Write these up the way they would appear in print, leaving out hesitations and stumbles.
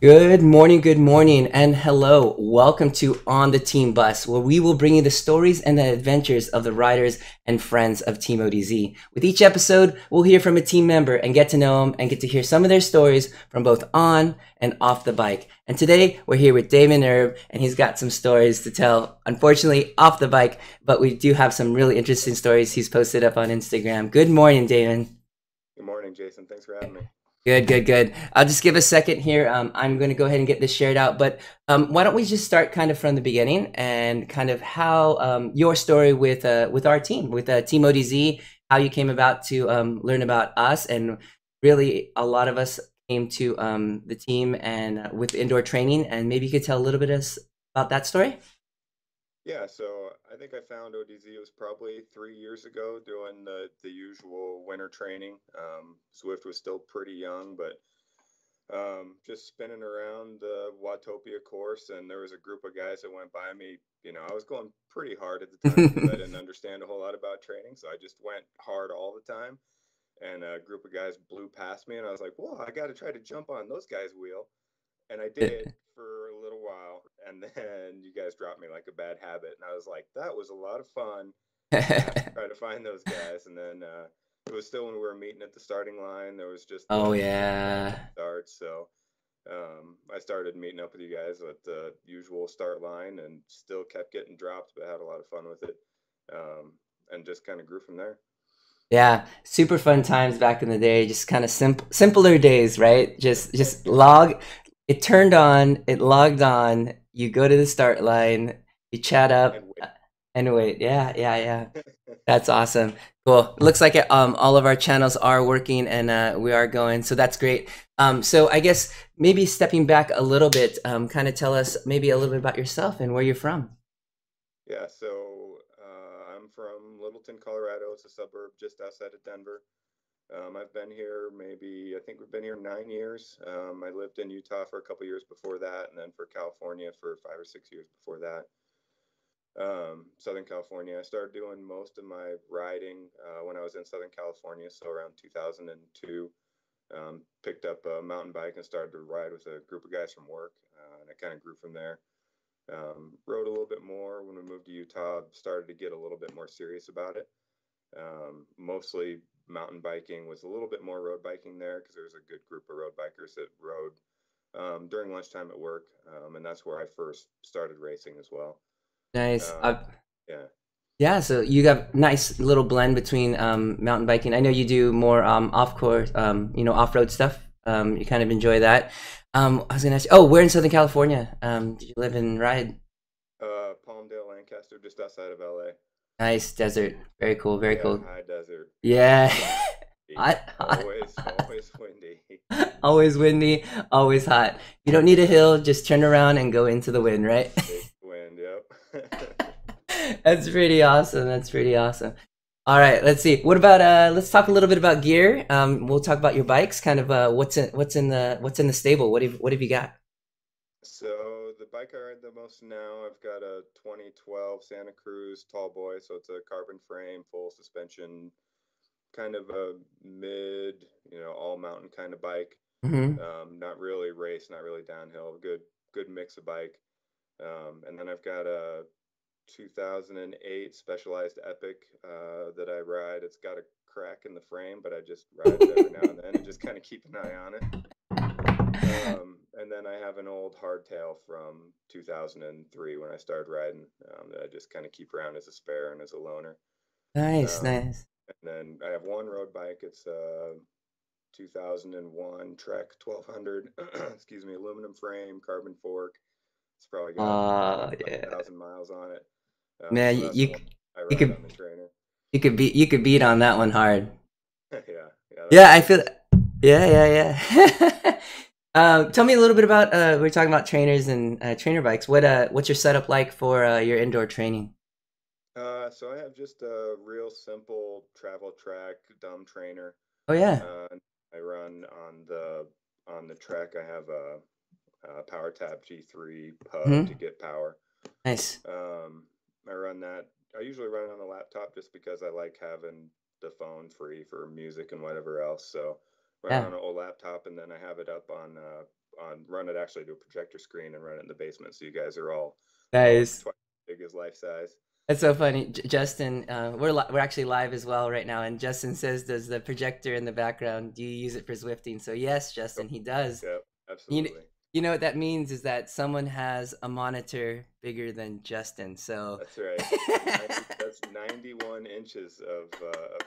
good morning, and hello. Welcome to On the Team Bus, where we will bring you the stories and the adventures of the riders and friends of Team ODZ. With each episode, we'll hear from a team member and get to know them and get to hear some of their stories from both on and off the bike. And today, we're here with Damon Erb, and he's got some stories to tell, unfortunately, off the bike, but we do have some really interesting stories he's posted up on Instagram. Good morning, Damon. Good morning, Jason. Thanks for having me. Good. I'll just give a second here. I'm going to go ahead and get this shared out. But why don't we just start kind of from the beginning and kind of how your story with our team, with Team ODZ, how you came about to learn about us, and really a lot of us came to the team and with indoor training, and maybe you could tell a little bit us about that story. Yeah, so I think I found ODZ was probably 3 years ago doing the usual winter training. Swift was still pretty young, but just spinning around the Watopia course, and there was a group of guys that went by me. I was going pretty hard at the time because I didn't understand a whole lot about training, so I just went hard all the time. And a group of guys blew past me, and I was like, "Whoa, I got to try to jump on those guys' wheel." And I did for a little while, and then you guys dropped me like a bad habit, and I was like, that was a lot of fun. And I have to try to find those guys. And then it was still when we were meeting at the starting line. There was just Oh the random yeah. starts. So I started meeting up with you guys at the usual start line, and still kept getting dropped, but had a lot of fun with it, and just kind of grew from there. Yeah, super fun times back in the day. Just kind of simpler days, right? Just log. It turned on. It logged on. You go to the start line. You chat And up, and wait. Yeah. That's awesome. Cool. Looks like all of our channels are working and we are going. So that's great. So I guess maybe stepping back a little bit, kind of tell us maybe a little bit about yourself and where you're from. Yeah, so I'm from Littleton, Colorado. It's a suburb just outside of Denver. I've been here I think we've been here 9 years. I lived in Utah for a couple years before that, and then for California for 5 or 6 years before that. Southern California. I started doing most of my riding when I was in Southern California, so around 2002. Picked up a mountain bike and started to ride with a group of guys from work, and I kind of grew from there. Rode a little bit more when we moved to Utah, started to get a little bit more serious about it. Mostly mountain biking, was a little bit more road biking there because there was a good group of road bikers that rode during lunchtime at work, and that's where I first started racing as well. Nice. Um, yeah, Yeah, so you got nice little blend between mountain biking. I know you do more off course, off-road stuff. You kind of enjoy that. I was gonna ask you, oh, where in Southern California? Did you live and ride? Palmdale, Lancaster, just outside of LA. Nice desert. Very cool, very Yeah, cool. high desert, Yeah. windy, Hot. always windy. Always windy, always hot. You don't need a hill, just turn around and go into the wind, right? Big wind, yep. That's pretty awesome. That's pretty awesome. All right, let's see. What about let's talk a little bit about gear. We'll talk about your bikes, kind of what's in the stable. What have you got? So the bike I ride the most now, I've got a 2012 Santa Cruz Tall Boy, so it's a carbon frame, full suspension, kind of a mid, all mountain kind of bike. Hmm. Not really race, not really downhill. Good mix of bike. And then I've got a 2008 Specialized Epic that I ride. It's got a crack in the frame, but I just ride it every now and then and just kind of keep an eye on it. And then I have an old hardtail from 2003 when I started riding, that I just kind of keep around as a spare and as a loaner. Nice, Um, nice. and then I have one road bike. It's a 2001 Trek 1200, excuse me, aluminum frame, carbon fork. It's probably got Oh a yeah, thousand miles on it. man, So that's the one I you ride could on the trainer. you could beat on that one hard. Yeah, that's Yeah, I good. feel. Yeah. Tell me a little bit about we're talking about trainers and trainer bikes. What's your setup like for your indoor training? So I have just a real simple travel track dumb trainer. Oh yeah. I run on the track. I have a PowerTap G3 pub to Hmm. get power. Nice. Um, I run that. I usually run it on a laptop just because I like having the phone free for music and whatever else. So run it Yeah. on an old laptop, and then I have it up on run it actually to a projector screen and run it in the basement. So you guys are all Nice. twice as big as life size. That's so funny. Justin, we're actually live as well right now, and Justin says, "Does the projector in the background? Do you use it for Zwifting?" So yes, Oh, Justin, he does. yeah, You absolutely. you know what that means is that someone has a monitor bigger than Justin. So That's right. That's 91 inches of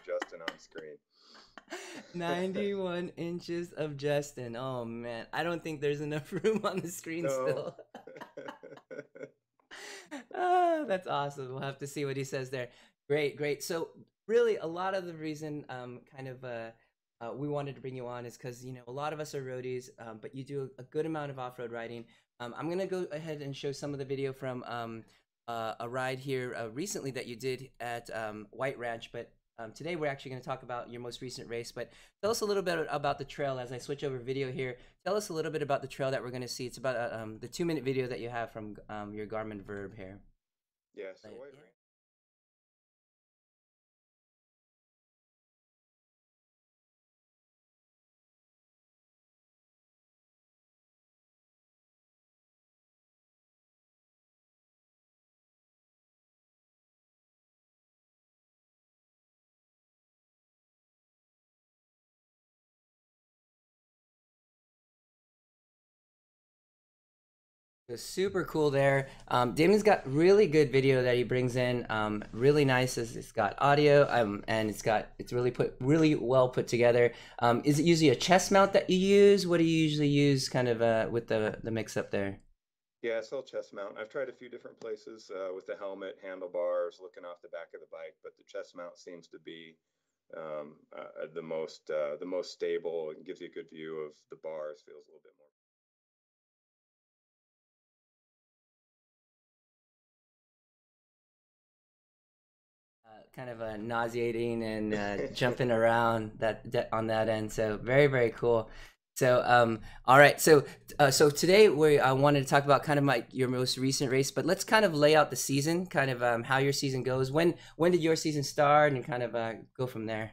Justin on screen. 91 inches of Justin. Oh man, I don't think there's enough room on the screen No. still. Ah, that's awesome. We'll have to see what he says there. Great, great. So really, a lot of the reason, we wanted to bring you on is because a lot of us are roadies, but you do a good amount of off-road riding. I'm gonna go ahead and show some of the video from a ride here recently that you did at White Ranch, but today we're actually going to talk about your most recent race. But tell us a little bit about the trail as I switch over video here. Tell us a little bit about the trail that we're going to see. It's about the 2-minute video that you have from your Garmin Verb here. Yeah, so But, White yeah. Ranch. So super cool there. Damon's got really good video that he brings in. Really nice. It's got audio, and it's really well put together. Is it usually a chest mount that you use? What do you usually use, kind of with the mix up there? Yeah, it's all chest mount. I've tried a few different places with the helmet, handlebars, looking off the back of the bike, but the chest mount seems to be the most stable. It gives you a good view of the bars. Feels a little bit more. Kind of nauseating and jumping around that on that end. So very very cool. So all right. So today we wanted to talk about kind of your most recent race, but let's kind of lay out the season, kind of how your season goes. When did your season start, and kind of go from there.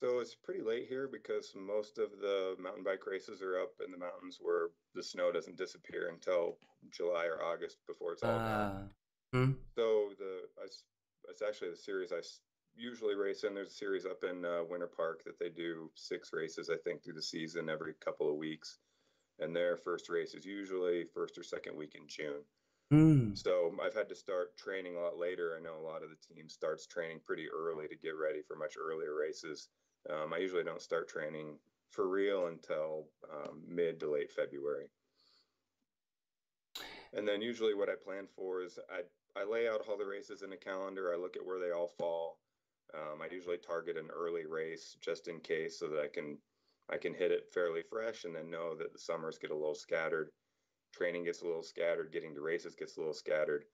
So it's pretty late here because most of the mountain bike races are up in the mountains where the snow doesn't disappear until July or August before it's all gone. Uh, hmm? So it's actually the series usually race in. There's a series up in Winter Park that they do 6 races, I think, through the season every couple of weeks. And their first race is usually first or second week in June. Mm. So I've had to start training a lot later. I know a lot of the team starts training pretty early to get ready for much earlier races. I usually don't start training for real until mid to late February. And then usually what I plan for is I lay out all the races in a calendar. I look at where they all fall. I usually target an early race just in case so that I can hit it fairly fresh and then know that the summers get a little scattered, training gets a little scattered, getting to races gets a little scattered.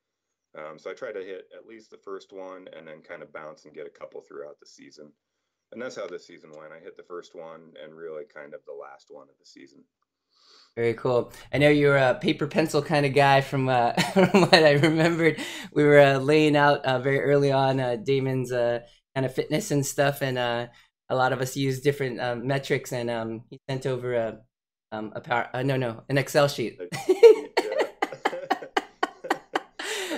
So I try to hit at least the first one and then kind of bounce and get a couple throughout the season. And that's how this season went. I hit the first one and really kind of the last one of the season. Very cool. I know you're a paper pencil kind of guy from from what I remembered. We were laying out very early on Damon's kind of fitness and stuff, and a lot of us use different metrics. And he sent over a power no an Excel sheet. Yeah.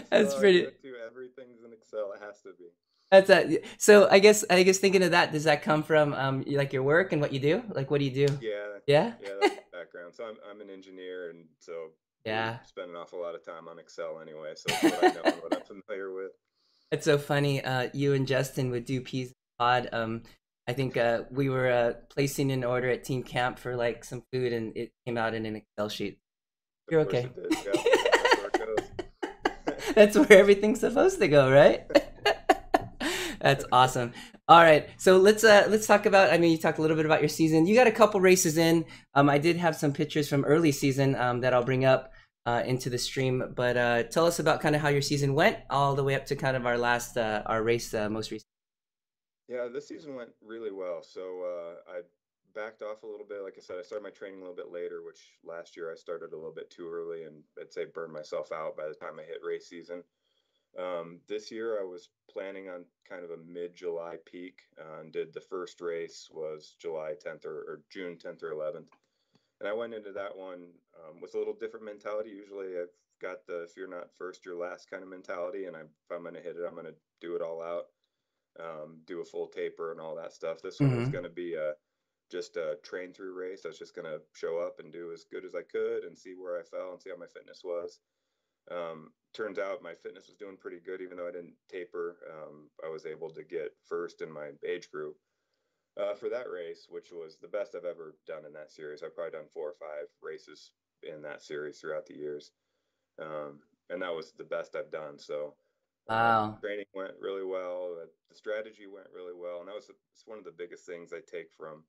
That's All I pretty. go to. Everything's in Excel. It has to be. That's so. I guess thinking of that, does that come from like your work and what you do? Like, what do you do? Yeah, Yeah. yeah, that's the background. So I'm an engineer, and so we Yeah. spend an awful lot of time on Excel anyway. So it's what I know and what I'm familiar with. It's so funny. You and Justin would do peas in the pod. I think we were placing an order at Team Camp for like some food, and it came out in an Excel sheet. Of You're course okay. it did. Yep, that's where it goes. That's where everything's supposed to go, right? That's awesome. All right, so let's talk about. I mean, you talked a little bit about your season. You got a couple races in. I did have some pictures from early season that I'll bring up into the stream. But tell us about kind of how your season went, all the way up to kind of our race most recent. Yeah, this season went really well. So I backed off a little bit. Like I said, I started my training a little bit later, which last year I started a little bit too early and I'd say burned myself out by the time I hit race season. This year I was planning on kind of a mid-July peak, and did the first race was July 10th or June 10th or 11th. And I went into that one with a little different mentality. Usually I've got the if you're not first, you're last kind of mentality. And if I'm going to hit it, I'm going to do it all out, do a full taper and all that stuff. This one was Mm-hmm. going to be just a train through race. I was just going to show up and do as good as I could and see where I fell and see how my fitness was. Turns out my fitness was doing pretty good, even though I didn't taper. I was able to get first in my age group for that race, which was the best I've ever done in that series. I've probably done 4 or 5 races in that series throughout the years, and that was the best I've done. So Wow. training went really well. The strategy went really well, and it's one of the biggest things I take from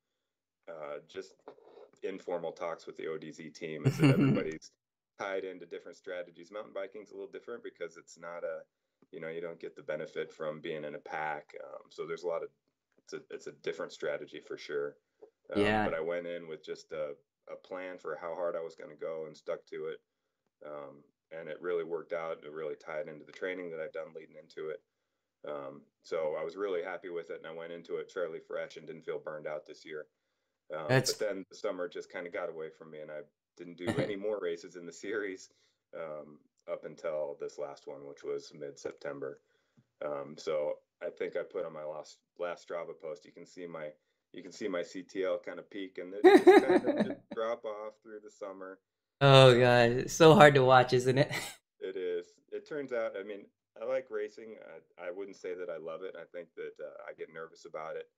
just informal talks with the ODZ team is that everybody's tied into different strategies. Mountain biking's a little different because it's not you don't get the benefit from being in a pack. So there's a lot of, it's a different strategy for sure. Yeah. But I went in with just a plan for how hard I was going to go and stuck to it. And it really worked out. It really tied into the training that I've done leading into it. So I was really happy with it, and I went into it fairly fresh and didn't feel burned out this year. But That's then the summer just kind of got away from me, and I didn't do any more races in the series up until this last one, which was mid-September. So I think I put on my last Strava post. You can see my CTL kind of peak, and it just kind of just drop off through the summer. Oh god, it's so hard to watch, isn't it? It is. It turns out, I mean, I like racing. I wouldn't say that I love it. I think that I get nervous about it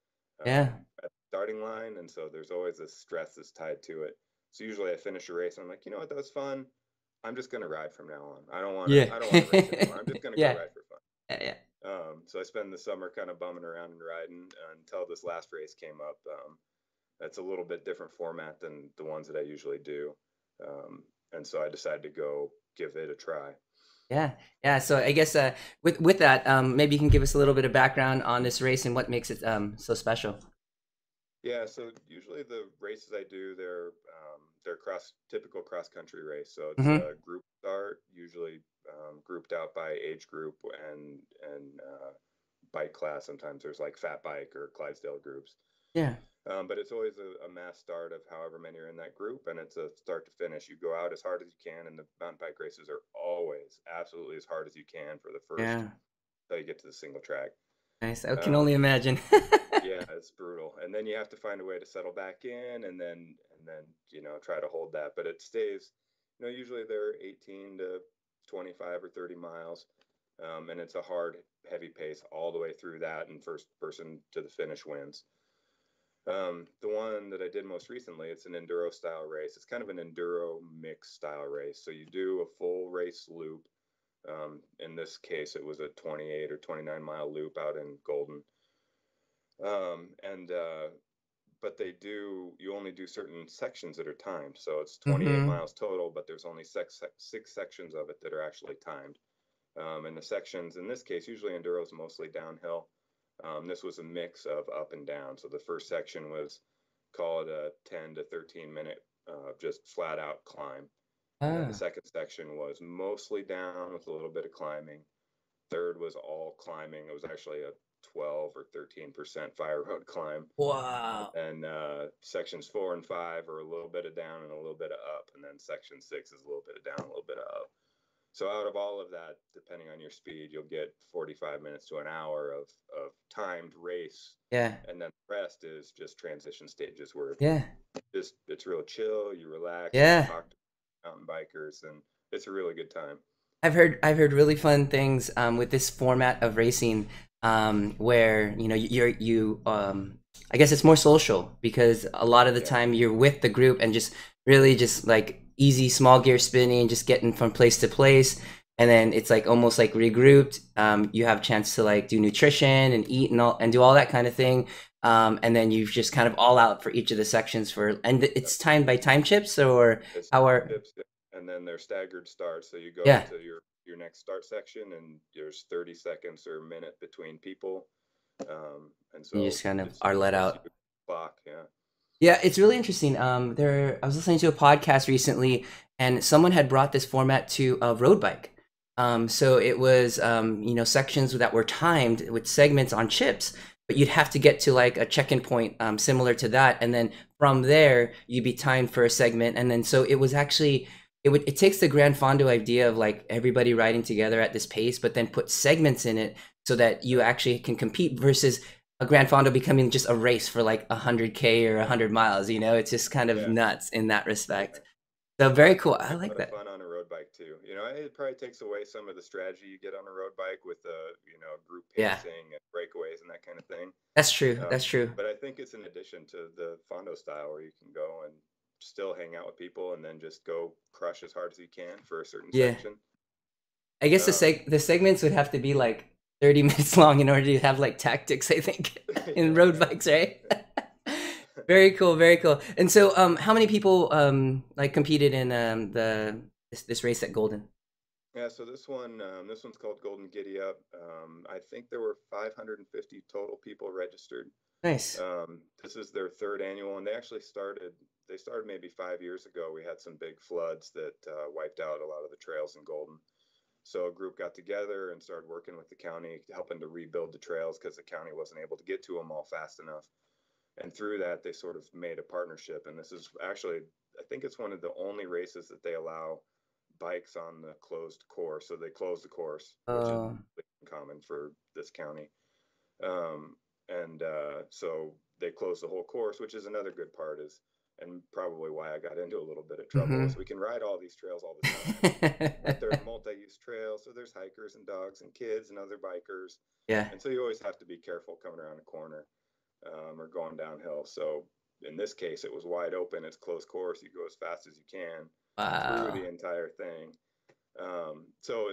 Yeah. at the starting line, and so there's always this stress that's tied to it. So usually I finish a race, and I'm like, you know what, that was fun. I'm just gonna ride from now on. I don't want to. Yeah. I don't want to race anymore. I'm just gonna go Yeah. ride for fun. Yeah. So I spend the summer kind of bumming around and riding until this last race came up. That's a little bit different format than the ones that I usually do, and so I decided to go give it a try. Yeah. Yeah. So I guess with that, maybe you can give us a little bit of background on this race and what makes it so special. Yeah, so usually the races I do, they're typical cross country race. So it's Mm-hmm. a group start, usually grouped out by age group and bike class. Sometimes there's like fat bike or Clydesdale groups. Yeah. But it's always a mass start of however many are in that group, and it's a start to finish. You go out as hard as you can, and the mountain bike races are always absolutely as hard as you can for the first Yeah. until you get to the single track. Nice. I can Um, only imagine. yeah, it's brutal. And then you have to find a way to settle back in and then try to hold that. But it stays, usually they're 18 to 25 or 30 miles. And it's a hard, heavy pace all the way through that, and first person to the finish wins. The one that I did most recently, it's an enduro style race. It's kind of an enduro mix style race. So you do a full race loop. In this case, it was a 28 or 29-mile loop out in Golden. And but you only do certain sections that are timed. So it's 28 Mm-hmm. miles total, but there's only six sections of it that are actually timed. And the sections in this case, usually enduro is mostly downhill. This was a mix of up and down. So the first section was called a 10 to 13 minute just flat out climb. And then the Ah. second section was mostly down with a little bit of climbing. Third was all climbing. It was actually a 12 or 13% fire road climb. Wow. And sections 4 and 5 are a little bit of down and a little bit of up. And then section 6 is a little bit of down, a little bit of up. So out of all of that, depending on your speed, you'll get 45 minutes to an hour of timed race. Yeah. And then the rest is just transition stages where Yeah. it's real chill, you relax, you Yeah. talk to mountain bikers, and it's a really good time. I've heard really fun things with this format of racing, where I guess it's more social because a lot of the Yeah. time you're with the group and just really just like easy small gear spinning, just getting from place to place, and then it's like almost like regrouped. You have a chance to like do nutrition and eat and do all that kind of thing, and then you just kind of all out for each of the sections and it's timed by time chips or It's how are tips, and then they're staggered starts. So you go yeah. to your next start section, and there's 30 seconds or a minute between people, and You so just kind of it's are let it's out. your clock. Yeah. Yeah, it's really interesting. I was listening to a podcast recently, and someone had brought this format to a road bike. So it was, sections that were timed with segments on chips, but you'd have to get to like a check-in point similar to that, and then from there you'd be timed for a segment, and then so it was actually it takes the Grand Fondo idea of like everybody riding together at this pace, but then put segments in it so that you actually can compete versus a Grand Fondo becoming just a race for like 100K or 100 miles. It's just kind of Yeah. nuts in that respect. So very cool. I A like lot of that. fun on a road bike too. It probably takes away some of the strategy you get on a road bike with group Yeah, pacing and breakaways and that kind of thing. that's true. Um, That's true. but I think it's an addition to the Fondo style where you can go and still hang out with people and then just go crush as hard as you can for a certain Yeah. section. I guess Um, the segments would have to be like 30 minutes long in order to have like tactics, I think, in road yeah, bikes, right? Very cool, very cool. And so how many people like competed in the this race at Golden? yeah. So this one's called Golden Giddyup. I think there were 550 total people registered. Nice. This is their third annual, and they started maybe 5 years ago. We had some big floods that wiped out a lot of the trails in Golden. So a group got together and started working with the county, helping to rebuild the trails because the county wasn't able to get to them all fast enough. And through that, they sort of made a partnership. And this is actually, I think it's one of the only races that they allow bikes on the closed course. So they close the course, which is Uh, common for this county. So they close the whole course, which is another good part is, and probably why I got into a little bit of trouble mm-hmm. is we can ride all these trails all the time, but they're multi-use trails. So there's hikers and dogs and kids and other bikers. Yeah. And so you always have to be careful coming around a corner or going downhill. So in this case, it was wide open. It's closed course. You go as fast as you can through Wow. the entire thing. So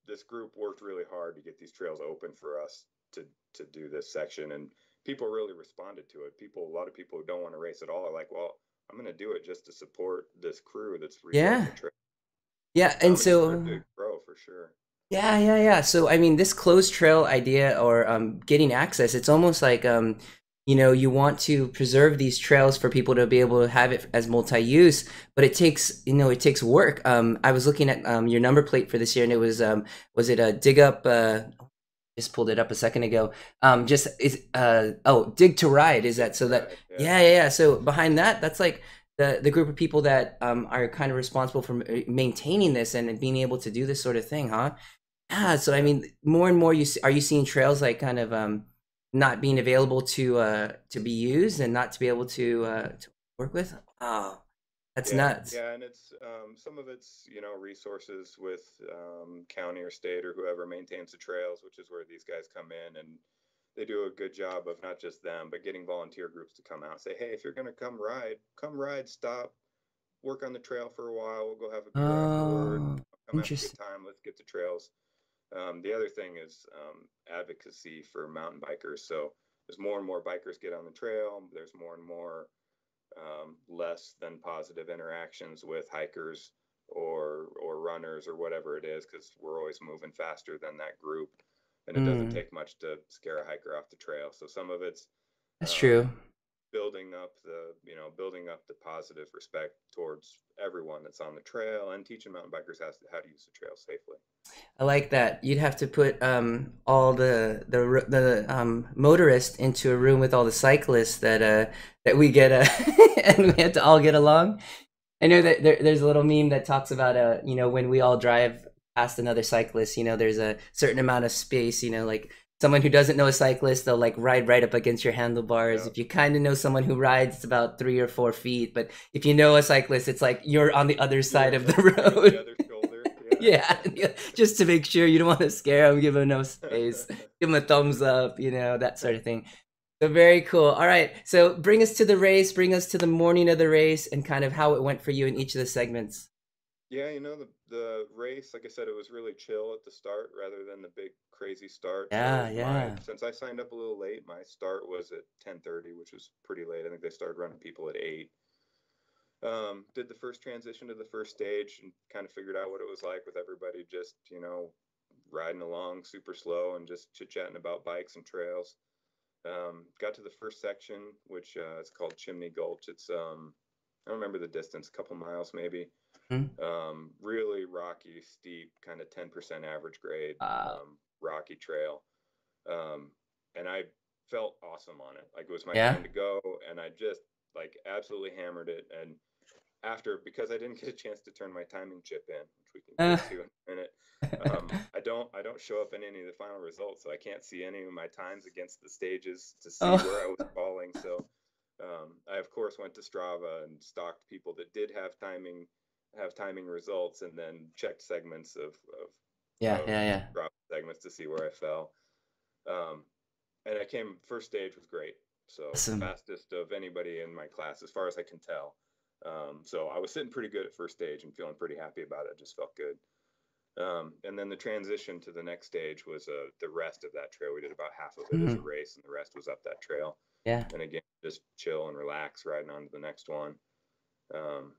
this group worked really hard to get these trails open for us to do this section, and people really responded to it. A lot of people who don't want to race at all are like, well, I'm going to do it just to support this crew that's rebuilding Yeah. the trail. Yeah, and It started so to grow for sure. yeah, yeah, yeah. So I mean, this closed trail idea or getting access, it's almost like you want to preserve these trails for people to be able to have it as multi-use, but it takes work. I was looking at your number plate for this year, and it was it a dig up? Just pulled it up a second ago. Just is dig to ride is that so that Right, yeah. yeah, yeah, yeah. So behind that, that's like the group of people that are kind of responsible for maintaining this and being able to do this sort of thing, huh? Yeah, so I Yeah. mean, more and more are you seeing trails like kind of not being available to be used and not to be able to work with? Wow, that's Yeah, nuts. yeah, and it's some of it's resources with county or state or whoever maintains the trails, which is where these guys come in, and they do a good job of not just them, but getting volunteer groups to come out and say, hey, if you're gonna come ride, stop, work on the trail for a while. We'll go have a beer afterward. Oh, Come have a good interesting. time. Let's get the trails. The other thing is advocacy for mountain bikers. So as more and more bikers get on the trail, there's more and more less than positive interactions with hikers or runners or whatever it is, because we're always moving faster than that group, and it doesn't Mm, take much to scare a hiker off the trail. So some of it's that's true. um, building up the positive respect towards everyone that's on the trail and teaching mountain bikers how to use the trail safely. I like that. You'd have to put all the motorists into a room with all the cyclists that we get and we have to all get along. I know that there's a little meme that talks about when we all drive past another cyclist, there's a certain amount of space, like someone who doesn't know a cyclist, they'll like ride right up against your handlebars. Yeah, If you kind of know someone who rides, it's about 3 or 4 feet. But if you know a cyclist, it's like you're on the other side you're of the like right on the road. other shoulder. Yeah. Yeah, yeah, just to make sure you don't want to scare them, give them no space, give them a thumbs up, that sort of thing. So very cool. All right, so bring us to the race, bring us to the morning of the race, and kind of how it went for you in each of the segments. Yeah, the race, like I said, it was really chill at the start rather than the big crazy start. Yeah, So my yeah. since I signed up a little late, my start was at 10:30, which was pretty late. I think they started running people at 8. Did the first transition to the first stage and kind of figured out what it was like with everybody just, riding along super slow and just chit-chatting about bikes and trails. Got to the first section, which is called Chimney Gulch. It's I don't remember the distance, a couple miles maybe. Mhm. Really rocky, steep, kind of 10% average grade, Uh, rocky trail. Um, and I felt awesome on it. Like it was my yeah. time to go, and I just like absolutely hammered it. And after, because I didn't get a chance to turn my timing chip in, which we can Uh, get to in a minute, I don't show up in any of the final results, so I can't see any of my times against the stages to see oh. where I was falling. So I of course went to Strava and stalked people that did have timing results, and then checked segments Yeah, of yeah, yeah. Strava segments to see where I fell. Um, and I came first stage was great, so Awesome. fastest of anybody in my class as far as I can tell. So I was sitting pretty good at first stage and feeling pretty happy about it. Just felt good. And then the transition to the next stage was the rest of that trail. We did about half of it as a Mhm. race, and the rest was up that trail. Yeah. And again, just chill and relax, riding on to the next one. Um,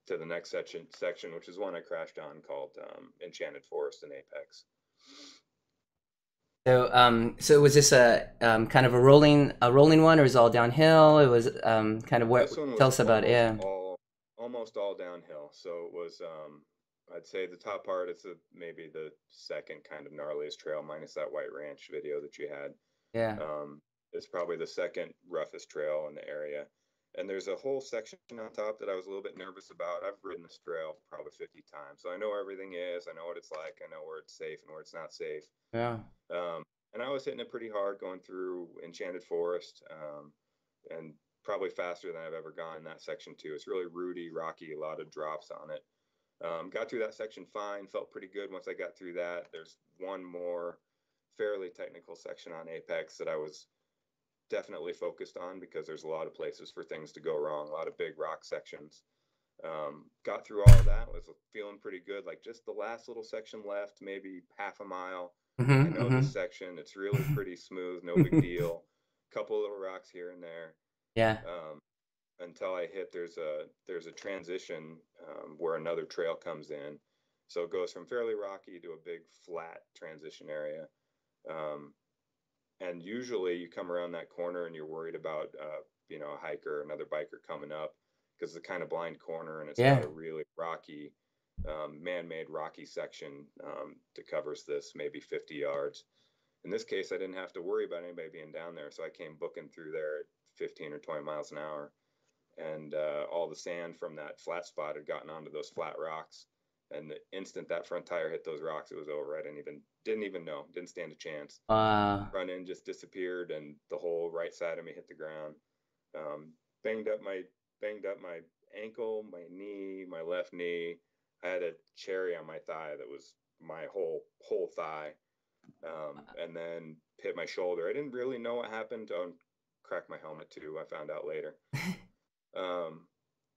to the next section, which is one I crashed on, called Enchanted Forest in Apex. So was this a kind of a rolling one, or was it all downhill? It was kind of what? This one Tell was us about it. Yeah. almost all downhill. So it was I'd say the top part is maybe the second kind of gnarliest trail, minus that White Ranch video that you had. Yeah. It's probably the second roughest trail in the area. And there's a whole section on top that I was a little bit nervous about. I've ridden this trail probably 50 times, so I know where everything is. I know what it's like. I know where it's safe and where it's not safe. Yeah. Um, and I was hitting it pretty hard going through Enchanted Forest, and probably faster than I've ever gone in that section too. It's really rooty, rocky, a lot of drops on it. Got through that section fine, felt pretty good once I got through that. There's one more fairly technical section on Apex that I was definitely focused on because there's a lot of places for things to go wrong, a lot of big rock sections. Got through all of that, was feeling pretty good. Like just the last little section left, maybe half a mile. I know this section, it's really pretty smooth, no big deal. Couple little rocks here and there. Yeah. Um, until I hit, there's a transition where another trail comes in. So it goes from fairly rocky to a big flat transition area. Um, and usually you come around that corner and you're worried about a hiker or another biker coming up, because it's a kind of blind corner and it's got Yeah. a really rocky man-made rocky section that covers this maybe 50 yards. In this case, I didn't have to worry about anybody being down there, so I came booking through there at 15 or 20 miles an hour, and all the sand from that flat spot had gotten onto those flat rocks. And the instant that front tire hit those rocks, it was over. I didn't even know, didn't stand a chance. Uh, Front end just disappeared, and the whole right side of me hit the ground. Um, banged up my ankle, my knee, my left knee. I had a cherry on my thigh that was my whole thigh, and then hit my shoulder. I didn't really know what happened. Cracked my helmet too. I found out later. Um,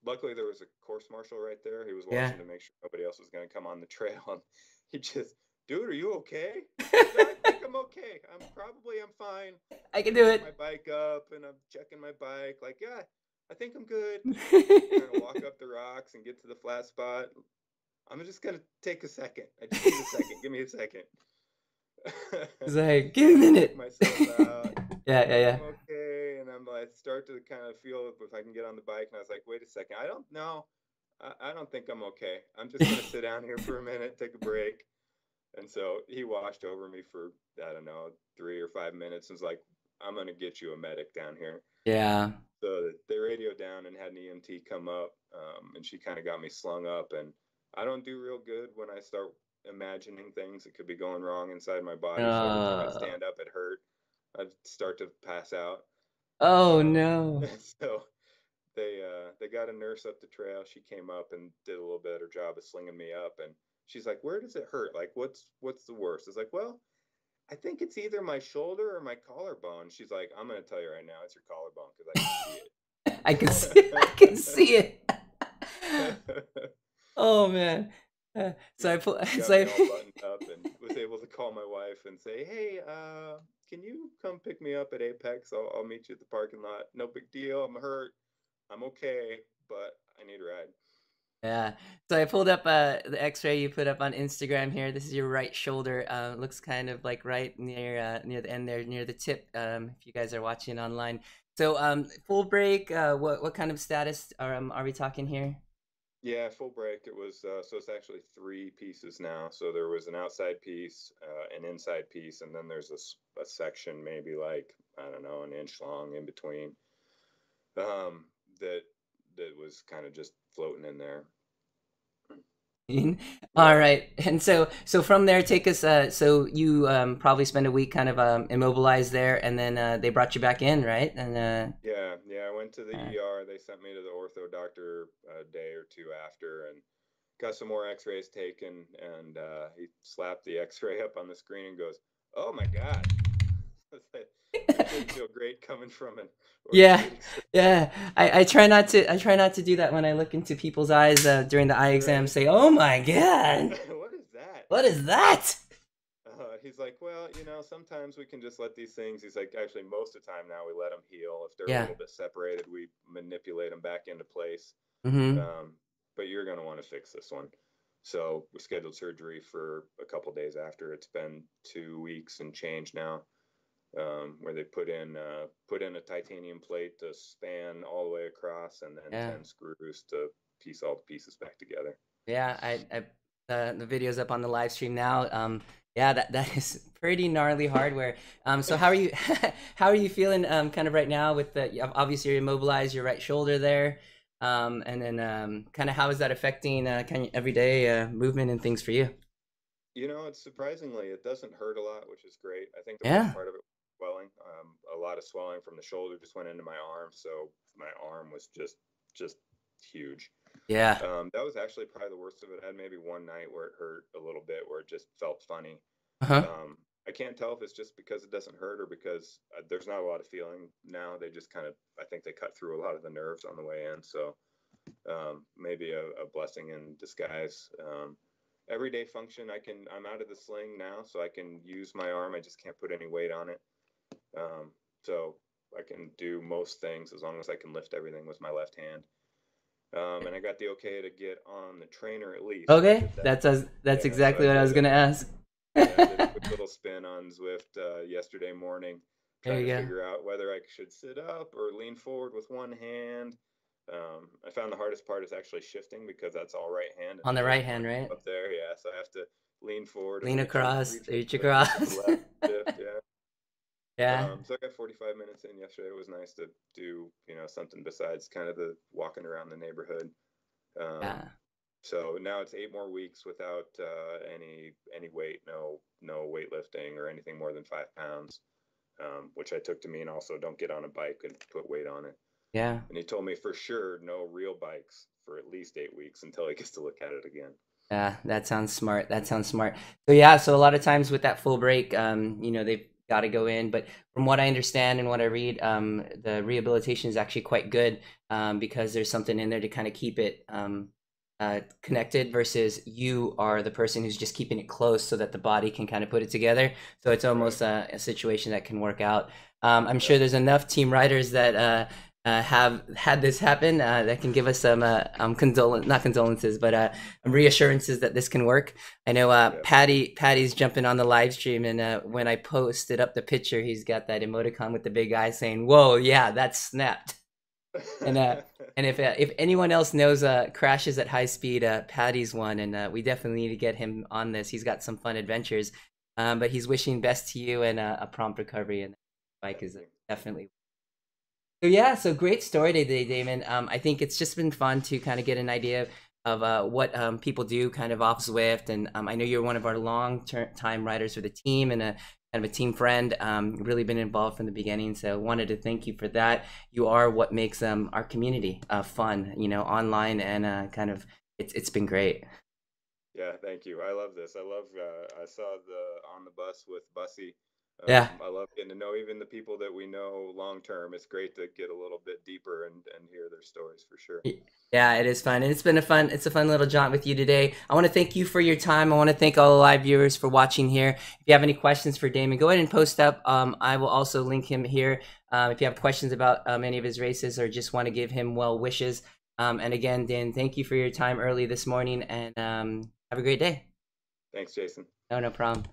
Luckily, there was a course marshal right there. He was yeah. watching to make sure nobody else was going to come on the trail. And he just, dude, are you okay? I said, I think I'm okay. I'm fine. I can I do pick it. my bike up and I'm checking my bike. Like, yeah, I think I'm good. Trying to walk up the rocks and get to the flat spot. I'm just going to take a second. I just need a second. Give me a second. It's like, give me a Check minute. myself out. Yeah, yeah, yeah. I'm okay. And I'm like, start to kind of feel if I can get on the bike. And I was like, wait a second. I don't know. I don't think I'm okay. I'm just going to sit down here for a minute, take a break. And so he washed over me for, I don't know, 3 or 5 minutes and was like, I'm going to get you a medic down here. Yeah. So they radioed down and had an EMT come up, and she kind of got me slung up. And I don't do real good when I start imagining things that could be going wrong inside my body. So every time I'd Uh, stand up, it hurt. I'd start to pass out. oh Um, no. so they got a nurse up the trail. She came up and did a little better job of slinging me up. And she's like, "Where does it hurt? Like, what's the worst?" It's like, "Well, I think it's either my shoulder or my collarbone." She's like, "I'm gonna tell you right now, it's your collarbone because I can see. I can see it. I can see it." Oh man. So I put. She It's got me like. all buttoned up and was able to call my wife and say, "Hey, can you come pick me up at Apex? I'll meet you at the parking lot. No big deal. I'm hurt. I'm okay, but I need a ride." Yeah. So I pulled up the X-ray you put up on Instagram here. This is your right shoulder. Looks kind of like right near the end there, near the tip. If you guys are watching online, So full break. What kind of status are we talking here? Yeah, full break. It was so it's actually three pieces now. So there was an outside piece, an inside piece, and then there's a section maybe like I don't know an inch long in between um, that that was kind of just floating in there. All Yeah, right, and so from there, take us. So you probably spend a week kind of immobilized there, and then they brought you back in, right? And yeah. I went to the uh, ER. They sent me to the ortho doctor a day or two after, and got some more X-rays taken. And he slapped the X-ray up on the screen and goes, "Oh my God." That didn't feel great coming from an yeah, orthopedic surgeon. yeah. I try not to do that when I look into people's eyes during the eye exam. Right. Say, "Oh my God, What is that? what is that?" He's like, well, sometimes we can just let these things. He's like, actually, most of the time now we let them heal. If they're a Yeah. little bit separated, we manipulate them back into place. Mm-hmm. But you're going to want to fix this one. So we scheduled surgery for a couple days after. It's been 2 weeks and change now, where they put in a titanium plate to span all the way across, and then Yeah. 10 screws to piece all the pieces back together. Yeah, the video's up on the live stream now. Yeah, that is pretty gnarly hardware. So how are you how are you feeling kind of right now with obviously you're immobilized your right shoulder there. And then kind of how is that affecting kind of everyday movement and things for you? It's surprisingly, it doesn't hurt a lot, which is great. I think the worst Yeah. part of it was swelling. A lot of swelling from the shoulder just went into my arm, so my arm was just huge. Yeah. That was actually probably the worst of it. I had maybe one night where it hurt a little bit, where it just felt funny. Uh-huh. I can't tell if it's just because it doesn't hurt or because there's not a lot of feeling now. They just kind of, I think they cut through a lot of the nerves on the way in. So maybe a blessing in disguise. Everyday function, I'm out of the sling now, so I can use my arm. I just can't put any weight on it. So I can do most things as long as I can lift everything with my left hand. And I got the okay to get on the trainer at least, so I Okay. did that. That's Yeah, so exactly I what I did was it. gonna ask. Yeah, I did a quick little spin on Zwift yesterday morning, There trying you to go. figure out whether I should sit up or lean forward with one hand. I found the hardest part is actually shifting because that's all right hand, and On the there's right hand, one right? up there. Yeah, so I have to lean forward and Lean reach across, reach reach with the across. left shift. Yeah. Yeah. So I got 45 minutes in yesterday. It was nice to do something besides kind of the walking around the neighborhood. Um, Yeah. so now it's 8 more weeks without any weight, no weightlifting or anything more than 5 pounds, which I took to mean also don't get on a bike and put weight on it. Yeah. And he told me for sure no real bikes for at least 8 weeks until he gets to look at it again. Yeah, that sounds smart. That sounds smart. So yeah, so a lot of times with that full break, they've got to go in. But from what I understand and what I read, the rehabilitation is actually quite good because there's something in there to kind of keep it connected versus you are the person who's just keeping it close so that the body can kind of put it together. So it's Right. almost a situation that can work out. I'm Yeah. sure there's enough team riders that have had this happen that can give us some not condolences, but reassurances that this can work. I know Yeah. Patty's jumping on the live stream, and when I posted up the picture, he's got that emoticon with the big eye saying, "Whoa, yeah, that's snapped." And if anyone else knows crashes at high speed, Patty's one, and we definitely need to get him on this. He's got some fun adventures, but he's wishing best to you and a prompt recovery. And bike Thank is you. definitely so yeah, so great story today, Damon. I think it's just been fun to kind of get an idea of what people do kind of off Zwift, and I know you're one of our time riders for the team and a kind of a team friend. Really been involved from the beginning, so wanted to thank you for that. You are what makes our community fun, online and kind of it's been great. Yeah, thank you. I love this. I love. I saw the on the bus with Bussy. Yeah. I love getting to know even the people that we know long term. It's great to get a little bit deeper and hear their stories for sure. Yeah, it is fun. And it's a fun little jaunt with you today. I want to thank you for your time. I want to thank all the live viewers for watching here. If you have any questions for Damon, go ahead and post up. I will also link him here. If you have questions about any of his races or just want to give him well wishes. And again, Dan, thank you for your time early this morning and have a great day. Thanks, Jason. No problem.